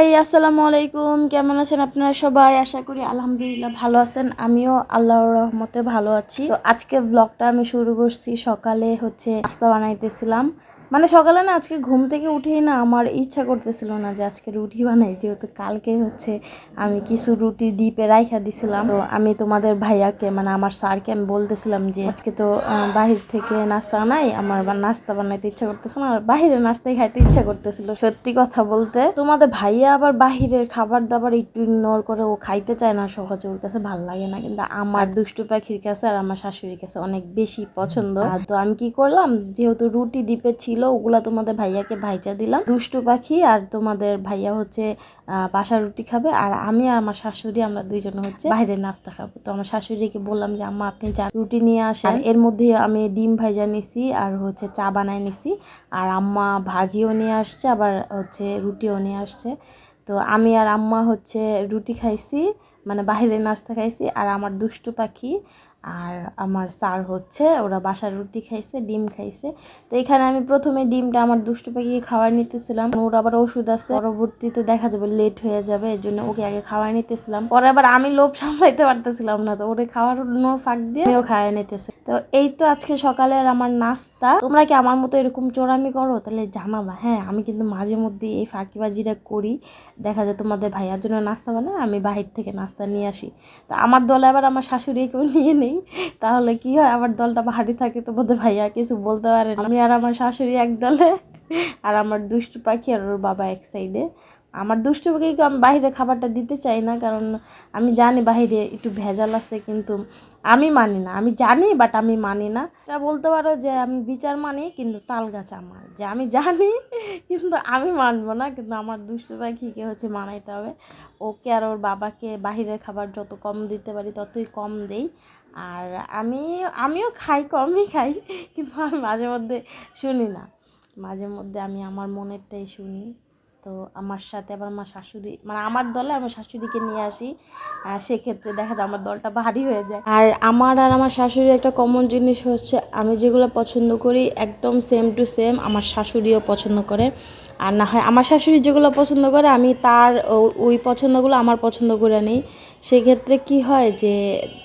High, আসসালামু আলাইকুম। কেমন আছেন আপনারা সবাই? আশা করি আলহামদুলিল্লাহ ভালো আছেন। আমিও আল্লাহর রহমতে ভালো আছি। তো আজকে ব্লগটা আমি শুরু করছি সকালে নাস্তা বানাইতেছিলাম। মানে সকালে না, আজকে ঘুম থেকে উঠেই না আমার ইচ্ছা করতেছিল না যে আজকে রুটি বানাই, যেহেতু কালকে আমি কিছু রুটি ডিপে রাইখা দিছিলাম। তো আমি তোমাদের ভাইয়াকে মানে আমার স্যারকে আমি বলতেছিলাম যে আজকে তো বাহির থেকে নাস্তা নাই, আমার নাস্তা বানাইতে ইচ্ছা করতেছে না, আর বাহিরের নাস্তাই খাইতে ইচ্ছা করতেছিল। সত্যি কথা বলতে তোমাদের ভাইয়া আবার বাহিরের খাবার দাবার একটু ইগনোর করে, ও খাইতে চায় না সহজে, ওর কাছে ভাল লাগে না। কিন্তু আমার দুষ্টু পাখির কাছে আর আমার শাশুড়ির কাছে অনেক বেশি পছন্দ। তো আমি কি করলাম, যেহেতু রুটি ডিপে ছিল ওগুলা তোমাদের ভাইয়াকে ভাইজা দিলাম। দুষ্টু পাখি আর তোমাদের ভাইয়া বাসা রুটি খাবে, আর আমি আর আমার শাশুড়ি আমরা দুইজন বাইরে নাস্তা খাবো। তো আমার শাশুড়িকে বললাম যে আম্মা আপনি যা রুটি নিয়ে আসেন। এর মধ্যে আমি ডিম ভাইজা নিছি আর চা বানাই নিছি, আর আম্মা ভাজিও নিয়ে আসছে, আবার রুটিও নিয়ে আসছে। তো আমি আর আম্মা রুটি খাইছি, মানে বাহিরের নাস্তা খাইছি, আর আমার দুষ্টু পাখি আর আমার স্যার ওরা বাসার রুটি খাইছে, ডিম খাইছে। তো এখানে আমি প্রথমে ডিমটা আমার দুষ্টু পাখিকে খাওয়াই নিতেছিলাম। ওর আবার ওষুধ আছে, পরবর্তীতে দেখা যাবে লেট হয়ে যাবে, এর জন্য ওকে আগে খাওয়াই নিতেছিলাম। পরে আবার আমি লোভ সামলাইতে পারতেছিলাম না, তো ওরে খাওয়ানোর ফাঁক দিয়ে আমিও খাওয়াই নিতেছি। তো এই তো আজকে সকালের আমার নাস্তা। তোমরা কি আমার মতো এরকম চোরামি করো? তাহলে জানাবা। হ্যাঁ, আমি কিন্তু মাঝে মধ্যে এই ফাঁকিবাজিটা করি। দেখা যায় তোমাদের ভাইয়ার জন্য নাস্তা বানায়, আমি বাহির থেকে নাস্তা নিয়ে আসি। তো আমার দলে আবার আমার শাশুড়িকেও নিয়ে নেই, তাহলে কি হয়, আমার দলটা ভারী থাকে, তোমাদের ভাইয়া কিছু বলতে পারে না। আমি আর আমার শাশুড়ি এক দলে, আর আমার দুষ্টু পাখি আর ওর বাবা এক সাইডে। আমার দুষ্টু পাখিকে আমি বাইরে খাবারটা দিতে চাই না, কারণ আমি জানি বাইরে একটু ভেজাল আছে, কিন্তু আমি মানি না। আমি জানি, বাট আমি মানি না। এটা বলতে পারো যে আমি বিচার মানি, কিন্তু তাল গাছ আমার, যে আমি জানি কিন্তু আমি মানবো না। কিন্তু আমার দুষ্টু পাখিকে মানাইতে হবে। ওকে আর ওর বাবাকে বাহিরের খাবার যত কম দিতে পারি ততই কম দেই। আর আমিও খাই, কমই খাই, কিন্তু আমি মাঝে মধ্যে শুনি না। মাঝে মধ্যে আমি আমার মনেরটাই শুনি। তো আমার সাথে আবার আমার শাশুড়ি, মানে আমার দলে আমার শাশুড়িকে নিয়ে আসি, সেক্ষেত্রে দেখা যায় আমার দলটা ভারী হয়ে যায়। আর আমার শাশুড়ির একটা কমন জিনিস আমি যেগুলো পছন্দ করি একদম সেম টু সেম আমার শাশুড়িও পছন্দ করে। আর না হয় আমার শাশুড়ি যেগুলো পছন্দ করে আমি তার ওই পছন্দগুলো আমার পছন্দ করে নিই। সেক্ষেত্রে কি হয় যে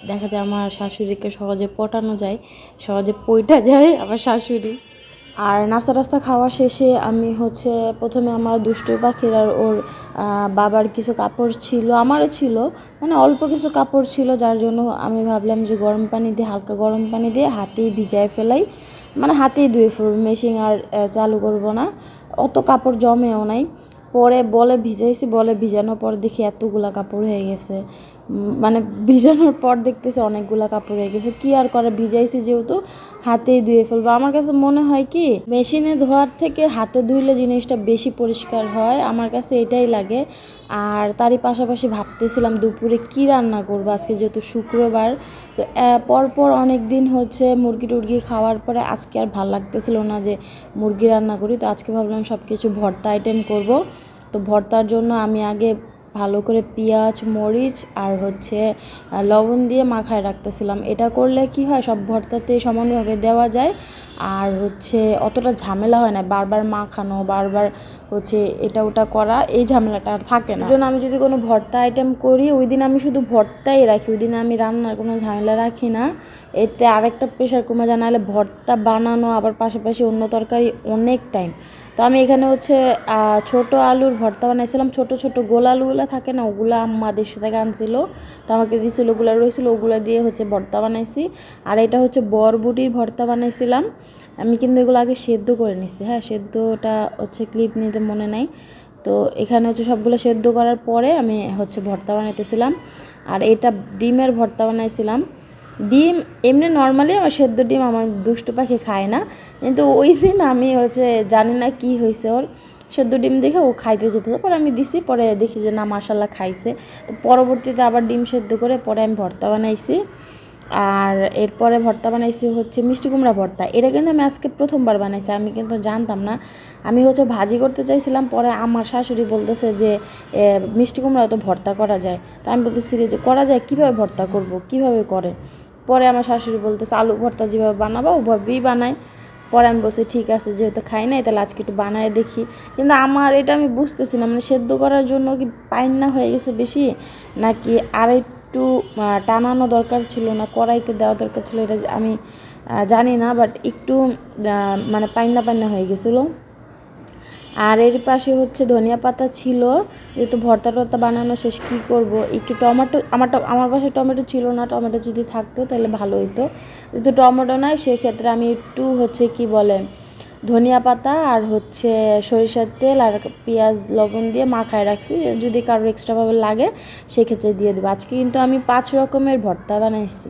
দেখা যায় আমার শাশুড়িকে সহজে পটানো যায়, সহজে পইটা যায় আমার শাশুড়ি। আর নাস্তা টাস্তা খাওয়া শেষে আমি প্রথমে আমার দুষ্টু পাখির আর ওর বাবার কিছু কাপড় ছিল, আমারও ছিল, মানে অল্প কিছু কাপড় ছিল, যার জন্য আমি ভাবলাম যে হালকা গরম পানি দিয়ে হাতেই ভিজায় ফেলাই, মানে হাতেই ধুয়ে ফেলব, মেশিন আর চালু করব না। অত কাপড় জমেও নাই। পরে বলে ভিজাইছি, বলে ভিজানোর পর দেখি এতগুলা কাপড় হয়ে গেছে। মানে ভিজানোর পর দেখতেছি অনেকগুলা কাপড় হয়ে গেছে। কি আর করে, ভিজাইছি যেহেতু হাতেই ধুয়ে ফেলবো। আমার কাছে মনে হয় কি, মেশিনে ধোয়ার থেকে হাতে ধুইলে জিনিসটা বেশি পরিষ্কার হয়, আমার কাছে এটাই লাগে। আর তারই পাশাপাশি ভাবতেছিলাম দুপুরে কি রান্না করবো আজকে, যেহেতু শুক্রবার। তো পরপর অনেক দিন মুরগি টুরগি খাওয়ার পরে আজকে আর ভাল লাগতেছিল না যে মুরগি রান্না করি। তো আজকে ভাবলাম সব কিছু ভর্তা আইটেম করব। তো ভর্তার জন্য আমি আগে ভালো করে পেঁয়াজ, মরিচ আর লবণ দিয়ে মাখায় রাখতেছিলাম। এটা করলে কি হয়, সব ভর্তাতে সমানভাবে দেওয়া যায়, আর অতটা ঝামেলা হয় না, বারবার মাখানো, বারবার এটা ওটা করা, এই ঝামেলাটা আর থাকে না। জন্য আমি যদি কোনো ভর্তা আইটেম করি, ওই দিন আমি শুধু ভর্তাই রাখি, ওই দিন আমি রান্নার কোনো ঝামেলা রাখি না। এতে আরেকটা প্রেশার কমে যায়, নাহলে ভর্তা বানানো আবার পাশাপাশি অন্য তরকারি অনেক টাইম। তো আমি এখানে ছোট আলুর ভর্তা বানাইছিলাম, ছোট ছোট গোল আলুগুলো থাকে না, ওগুলো আম্মা দেশে থেকে আনছিল, তো আমাকে দিয়েছিল, ওগুলো রয়েছিল, ওগুলো দিয়ে ভর্তা বানাইছি। আর এটা বরবটির ভর্তা বানাইছিলাম। আমি কিন্তু এগুলো আগে সেদ্ধ করে নিছি। হ্যাঁ, সেদ্ধটা ক্লিপ নিতে মনে নাই। তো এখানে সবগুলো সেদ্ধ করার পরে আমি ভর্তা বানাইতেছিলাম। আর এটা ডিমের ভর্তা বানাইছিলাম। ডিম এমনি নর্মালি আমার সেদ্ধ ডিম আমার দুষ্টু পাখি খায় না, কিন্তু ওই দিন আমি জানি না কি হয়েছে, ওর সেদ্ধ ডিম দেখে ও খাইতে যেতে, পরে আমি দিছি, পরে দেখি যে না মাশাল্লাহ খাইছে। তো পরবর্তীতে আবার ডিম সেদ্ধ করে পরে আমি ভর্তা বানাইছি। আর এরপরে ভর্তা বানাইছি মিষ্টি কুমড়া ভর্তা। এটা কিন্তু আমি আজকে প্রথমবার বানাইছি, আমি কিন্তু জানতাম না। আমি ভাজি করতে চাইছিলাম, পরে আমার শাশুড়ি বলতেছে যে মিষ্টি কুমড়া তো ভর্তা করা যায়। তো আমি বলতেছি যে করা যায়, কীভাবে ভর্তা করব, কীভাবে করে। পরে আমার শাশুড়ি বলতেছে আলু ভর্তা যেভাবে বানাবো ওভাবেই বানায়। পরে আমি বলছি ঠিক আছে, যেহেতু খাই নাই তাহলে আজকে একটু বানায় দেখি। কিন্তু আমার এটা আমি বুঝতেছি না, মানে সেদ্ধ করার জন্য কি পাইন না হয়ে গেছে বেশি, নাকি আর একটু টানানো দরকার ছিল, না কড়াইতে দেওয়া দরকার ছিল, এটা আমি জানি না। বাট একটু মানে পাইন্না পাইন্না হয়ে গেছিলো। আর এর পাশে হচ্ছে ধনিয়া পাতা ছিল, যেহেতু ভর্তা টর্তা বানানো শেষ, কী করব, একটু টমেটো, আমার পাশে টমেটো ছিল না, টমেটো যদি থাকতো তাহলে ভালো হতো। যেহেতু টমেটো নাই সেক্ষেত্রে আমি একটু হচ্ছে কি বলে ধনিয়া পাতা আর হচ্ছে সরিষার তেল আর পেঁয়াজ লবণ দিয়ে মাখায় রাখছি, যদি কারোর এক্সট্রাভাবে লাগে সেক্ষেত্রে দিয়ে দেবো। আজকে কিন্তু আমি 5 রকমের ভর্তা বানাইছি।